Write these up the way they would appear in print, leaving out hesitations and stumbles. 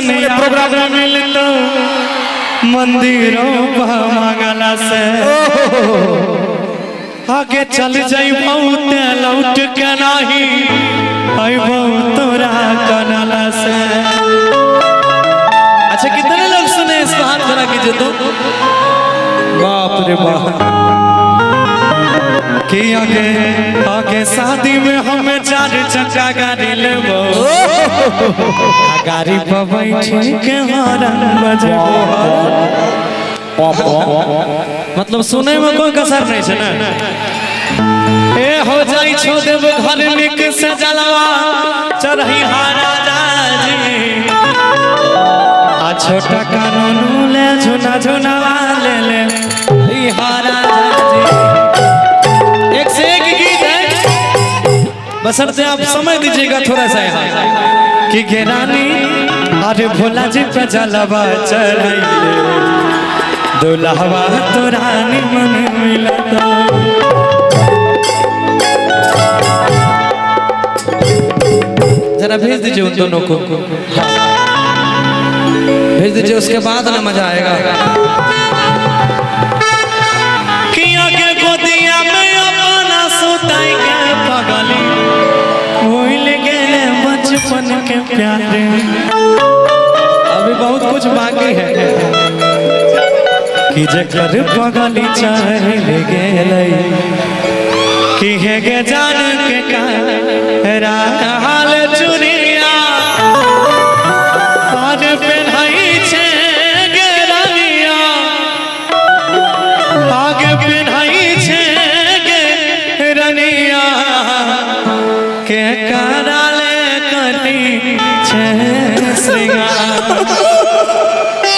Programme में मिलता मंदिरों मंगला से आगे चल जाई बहुत लौट के नहीं अबो तोरा कनला से। अच्छा कितने लोग सुने इसको हाथ खड़ा कीजिए तो। बाप रे बाप कि आगे आगे शादी में हमें 4 चक्का गाड़ी लेबो गाड़ी पर बैठ के हॉर्न बजेबो। मतलब सुने में कोई कसर नहीं है ना। ए हो जाई छो देव घर निक से जलवा चढ़ई राजा जी आ छोटा कानून ले झुना झुनवा ले ले राजा जी। एक से एक गीत है बसरते आप समय दीजिएगा थोड़ा सा कि घेरानी अरे भोला जी पे जलवा चढ़ाई दुल्हवा तो रानी मन मिला तो। जरा भेज दीजिए उन दोनों को। भेज दीजिए उसके बाद ना मजा आएगा। कि आगे गोदिया में अपना सुताई के पगली भूल गए बचपन के प्यारे। अभी बहुत कुछ बाकी है कि जकर पगली चल गेलै कि हे गे जान के हाल चुनिया आज पेन्हई छे गे रनिया आगे पेन्हई छे गे रनिया के कराले करी छे श्रृंगार।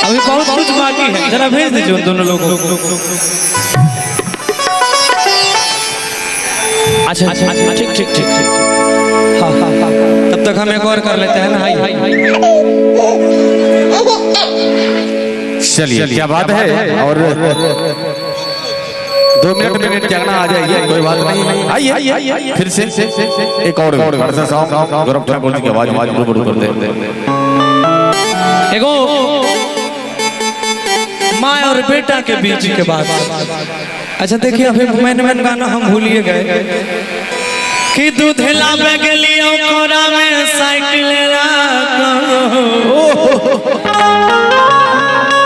अभी बहुत कुछ बाकी है जरा भेज दीजिए उन दोनों लोगों को। अच्छा ठीक ठीक ठीक हाँ हाँ हाँ तब तक हम एक और कर लेते हैं ना। चलिए क्या बात है। और 2 मिनट जाना आ जाइए कोई बात नहीं। आइए फिर से एक और सॉन्ग गौरव ठाकुर जी की आवाज गुरु कर दे। एगो माँ और बेटा के बीच के बात। अच्छा देखिए अभी मैंने गाना हम भूलिए गए कि दूध लावे गेलियो कोरा में साइकिल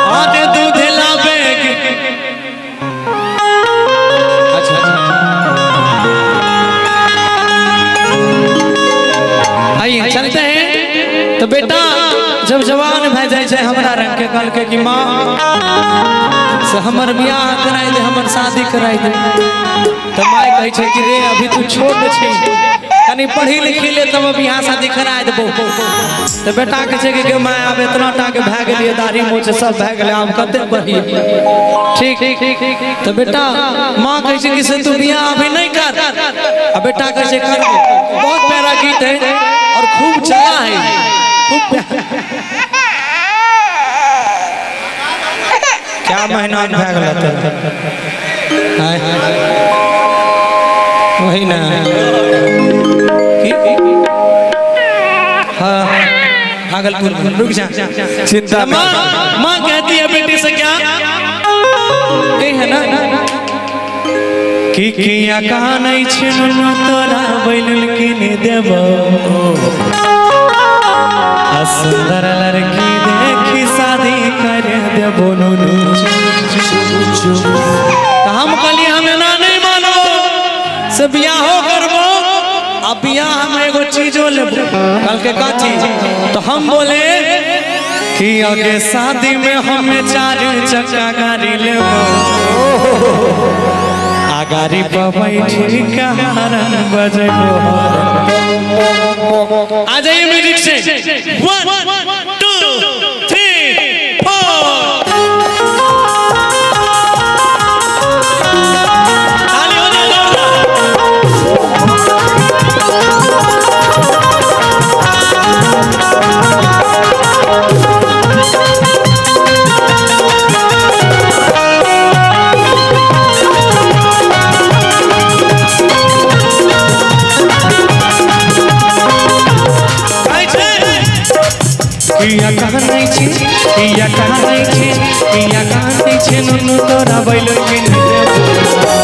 और दूध लावे। अच्छा आइए चलते हैं। तो बेटा जब जवान भै जाए छे हमरा रंग के कल के कि माँ से हमर बियाह कराई दे हमर शादी कराई दे। तो माय कहे छे कि रे अभी तू छोट छी कनी पढ़ी लिखी ले तब बियाह शादी कराई देबो। तो बेटा कहे छे कि माय अब इतना टा के भै गेलिए दाढ़ी मोछ सब भै गेले आब कते पढ़ी। ठीक तो बेटा माँ कहे छे कि से तू बियाह अभी नहीं कर। अब बेटा कहे छे कर। बहुत प्यारा गीत है और खूब चला है खूब क्या महीना भै गेल वही ना। हाँ भागलपुर रुक जा चिंता। माँ कहती है बेटी से क्या है ना कि किया कहा नहीं छिनु तोरा बैलुल किनी देबो सुंदर लड़की देखी शादी कर देबो। तो हम कहली हमें ना नहीं मानो से बियाह करबो। अब बियाह हम एगो चीजो लेबो कल के का चीज। तो हम बोले कि आगे शादी में हमें 4 चक्का गाड़ी लेबो आ गाड़ी पर बैठी के हॉर्न बजेबो। आ जाइए म्यूजिक से 1 2 3 4। किया कहाँ नहीं छी किया कहाँ नहीं छी किया कहाँ नहीं छी नुनु तोरा बैलुन किन देबो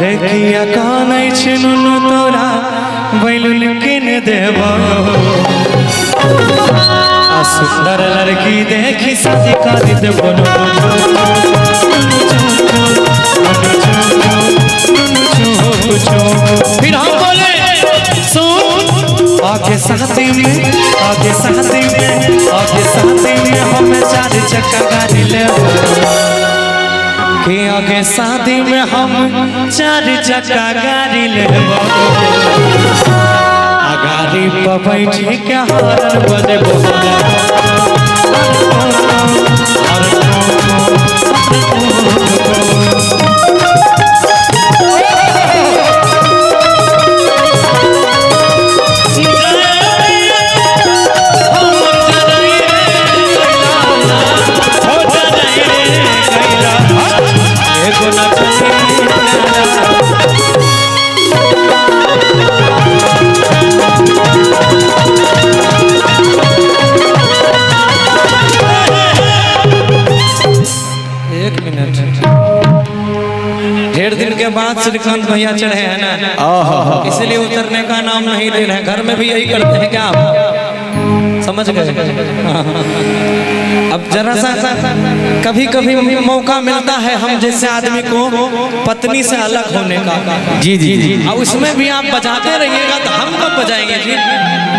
रे किया कहाँ नहीं छी नुनु तोरा बैलुन किन देबो आ सुंदर लड़की देखी शादी कर देबो फिर हम बोले सुन आगे शादी में आगे शादी में आगे शादी में हम 4 चक्का गाड़ी ले कि आगे शादी में हम 4 चक्का गाड़ी ले गाड़ी पर बैठी के हारन बजे ढेर दिन के बाद श्रीकांत भैया चढ़े हैं ना, इसलिए उतरने का नाम नहीं ले रहे हैं। घर में भी यही करते हैं क्या आप समझ गए? अब जरा सा कभी कभी मौका मिलता है हम जैसे आदमी को पत्नी से अलग होने का। जी जी जी, और उसमें भी आप बजाते रहिएगा तो हम कब बजाएंगे जी?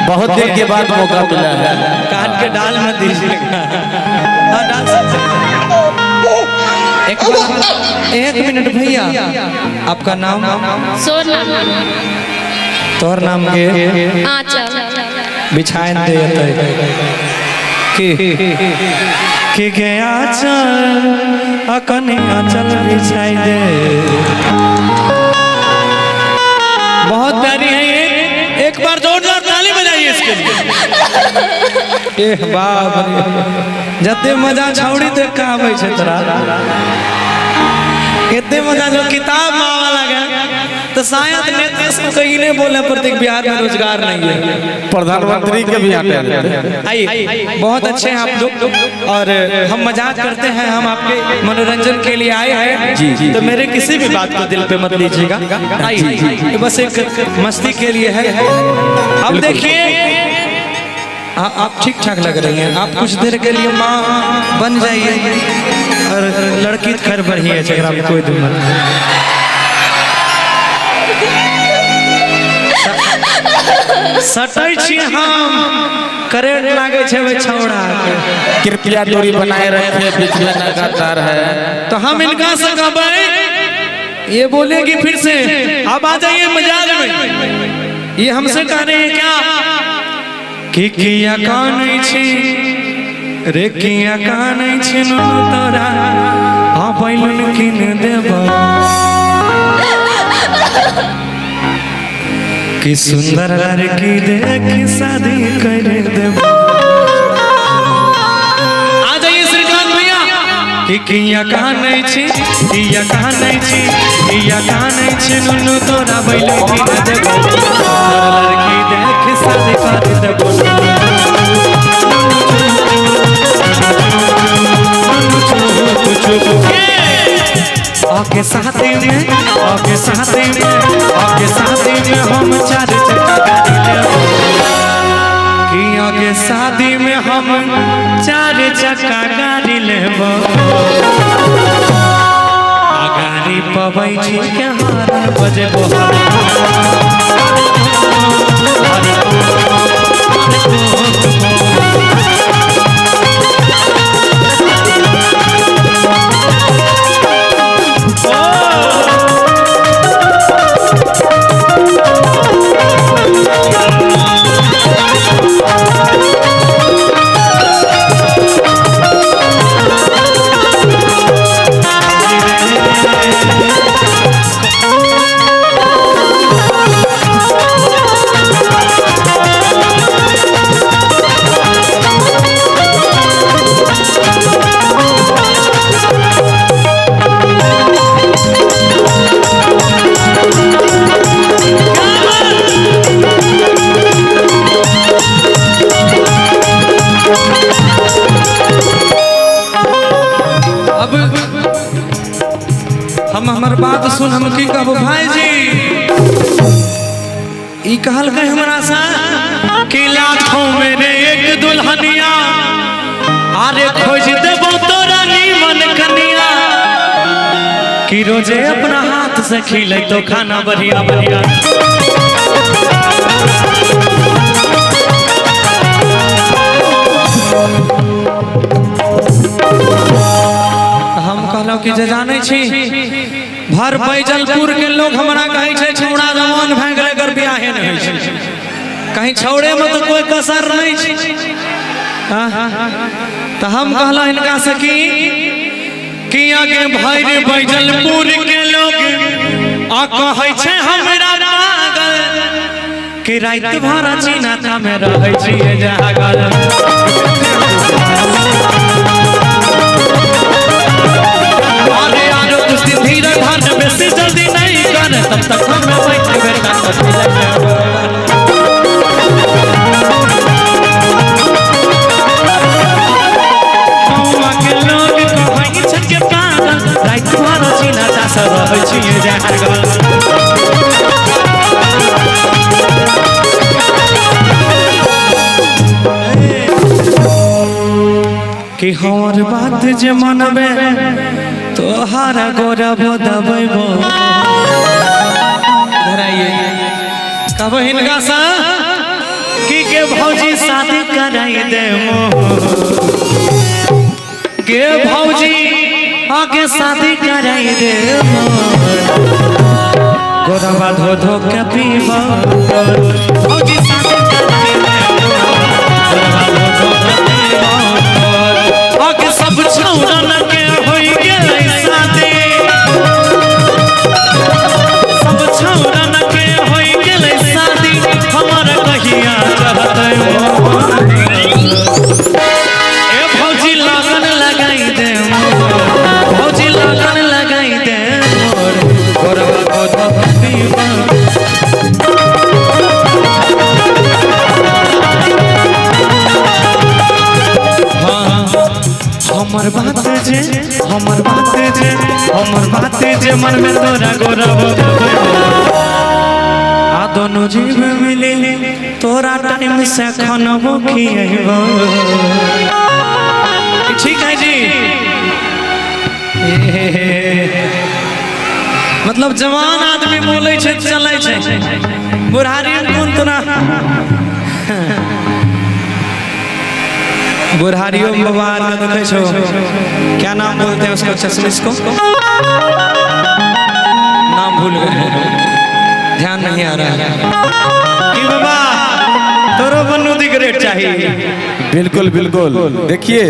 बहुत देर के बाद मौका मिला है। काट के डाल मत दीजिएगा। हाँ डाल सकते एक मिनट भैया, आपका नाम? सोना। तोहर नाम के बिछाएन दे कि गया चल अकने चल बिछाई दे। बहुत प्यारी है ये, एक बार जोरदार ताली बजाइए इसके लिए। एह बाप रे, जते मजा छौड़ी देख के आबै छै तोरा, इतने मजा जो किताब मावा लगा तो शायद नीतीश को कहीं नहीं बोले प्रत्येक बिहार में रोजगार नहीं है। प्रधानमंत्री के भी आते हैं। आइए, बहुत अच्छे हैं आप लोग और हम मजाक करते हैं, हम आपके मनोरंजन के लिए आए हैं जी, तो मेरे किसी भी बात को दिल पे मत लीजिएगा। आइए, बस एक मस्ती के लिए है। अब देखिए आप ठीक ठाक लग रही हैं, आप कुछ देर के लिए माँ बन जाइए और लड़की खैर बढ़ी है झगड़ा में कोई दूर सटै छी हम करेंट लागे छे वे छौड़ा। कृपया दूरी बनाए रखे, बीच में लगातार है। तो हम इनका से कहबै, ये बोलेगी फिर से अब आ जाइए मजाक में। ये हमसे कह रहे हैं क्या कि किया कान छी रे किया कान छी नुनु तोरा आ बैलुन किन देबो कि सुंदर लड़की देख शादी कर देबो। आ जाइए श्रीकांत भैया कि किया कान छी किया कान छी किया कान छी नुनु तोरा बैलुन किन देबो सुंदर लड़की देख शादी कर देबो। आगे शादी में आगे शादी में आगे शादी में हम 4 चक्का गाड़ी लेबो कि आगे शादी में हम 4 चक्का गाड़ी लेबो। गाड़ी पर बैठी के हारन बजेबो। हम हमर बात सुन, हम की कहबो भाई जी। ई कहल गए हमरा सा कि लाखों मेरे एक दुल्हनिया, अरे खोज देबो तोरा नीमन कनिया, कि रोजे अपना हाथ से खिले तो खाना बढ़िया बढ़िया। हम कहलो कि जे जाने छी भर बैजलपुर के लोग हमरा कहे छे छौड़ा जवान भए गेले कर बियाहे न होय छै, कहीं छौड़े में तो कोई कसर नहीं छै। तो हम कहलो इनका से कि आगे भर बैजलपुर के लोग आ कहे छे हमरा पागल, कि रात भर चीना था में रहै छिए जागल। अरे आरो कुछ धीरे धर बेसी जल्दी नहीं कर, तब तक हम बैठ बेटा के लोग कहै छन के पागल, रात भर चीना था से रहै छिए जागल। कि हमर बात जे मनबे तोहार गोरब दबैबो, धराइए कहबो हिनका सा कि के भौजी शादी कराई दे के भौजी आगे शादी कराई दे गोरबा धो धो के पीबो, भौजी शादी कराई दे गोरबा धो धो के पीबो। आगे सब छौड़न के होई गेलै शादी, सब छौड़न के होई गेलै शादी, हमर कहिया रहतै ए भौजी लगन लगाई दे भौजी लगन लगाई दे गोरबा धो धो पीबा। हमर बात जे मन में तोरा गोरब आ दोनों जीव मिले तोरा टाइम से खनबो खिएबो। ठीक है जी, मतलब जवान आदमी बोले छे चले छे, बुढ़ारी कोन तोरा बुढ़ारियों में बवाल में देखे छो, क्या नाम बोलते हैं उसको, चश्मिश को नाम भूल गए, ध्यान नहीं आ रहा है कि बाबा तोरो बन्नू दी ग्रेड चाहिए। बिल्कुल बिल्कुल, देखिए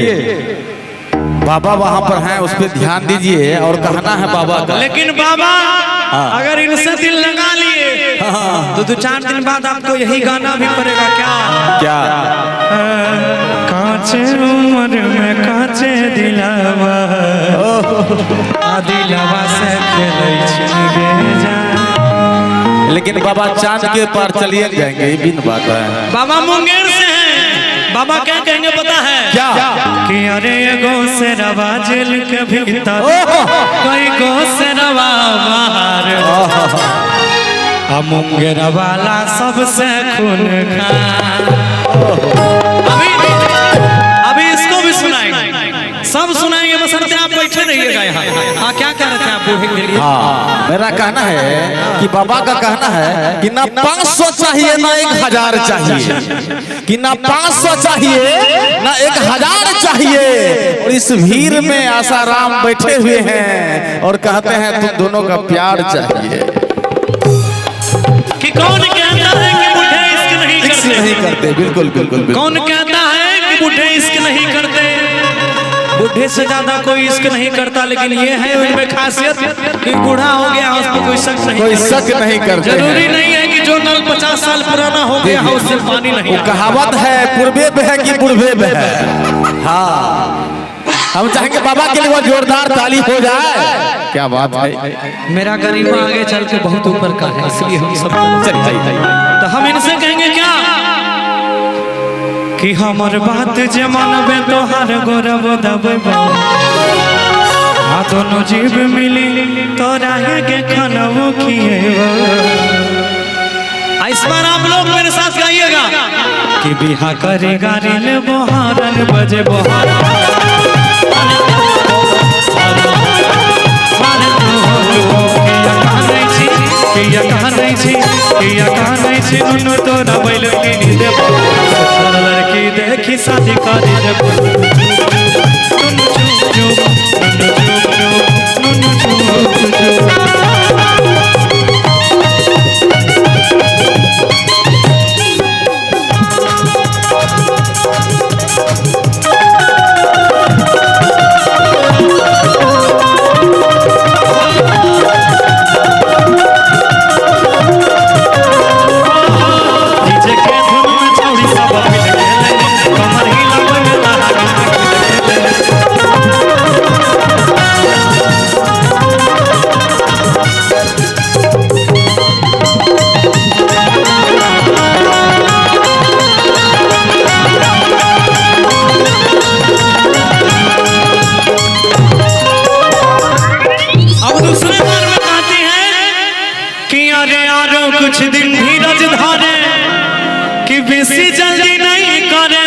बाबा वहाँ पर हैं, उस पर ध्यान दीजिए और कहना है बाबा का। लेकिन बाबा अगर इनसे दिल लगा लिए तो 2-4 दिन बाद आपको यही गाना भी पड़ेगा। क्या काचे उम्र में काचे दिलावा, दिलावा से खेलै छी जा। लेकिन बाबा चांद के पार चलिए जाएंगे, ये बिन बात है। बाबा मुंगेर से हैं, बाबा क्या कहेंगे पता है क्या? कि अरे गो से रवा जेल के भीतर, कोई गो से रवा बाहर, मुंगेर वाला सबसे खून खा। अभी इसको भी सुनाएंगे, सब सुनाएंगे, बशर्ते आप बैठे रहिएगा यहाँ। हाँ क्या कह रहे थे आप बूढ़े के लिए? हाँ मेरा कहना है कि बाबा का कहना है कि ना 500 चाहिए ना 1000 चाहिए, कि ना 500 चाहिए ना 1000 चाहिए, और इस भीड़ में आसाराम बैठे हुए हैं और कहते हैं तुम दोनों का प्यार चाहिए। कि कौन कहता है कि बूढ़े इश्क नहीं करते? बिल्कुल बिल्कुल। कौन कहता है कि बूढ़े इश्क नहीं करते? बूढ़े से ज्यादा कोई इश्क नहीं करता, लेकिन ये है उनमें खासियत कि बूढ़ा हो गया उसमें कोई शक नहीं करते। जरूरी नहीं है कि जो नल 50 साल पुराना हो गया है उससे पानी नहीं। कहावत है पूर्वे में है कि बुढ़वे में है। हाँ हम चाहेंगे बाबा के लिए वो जोरदार ताली हो जाए। क्या बात है, मेरा गरीबा आगे चल के बहुत ऊपर का है, इसलिए हम सब तो हम इनसे कहेंगे क्या कि हमर बात जे मनबे तोहार गोरब दबे आ दोनों जीव मिली तो राहे के खनवो खिएवा। इस बार आप लोग मेरे साथ गाइएगा कि बिहा करे गारी ले बोहारन बजे लड़की देखी शादी करे कुछ दिन धीरज धारे कि बेसी जल्दी नहीं करे।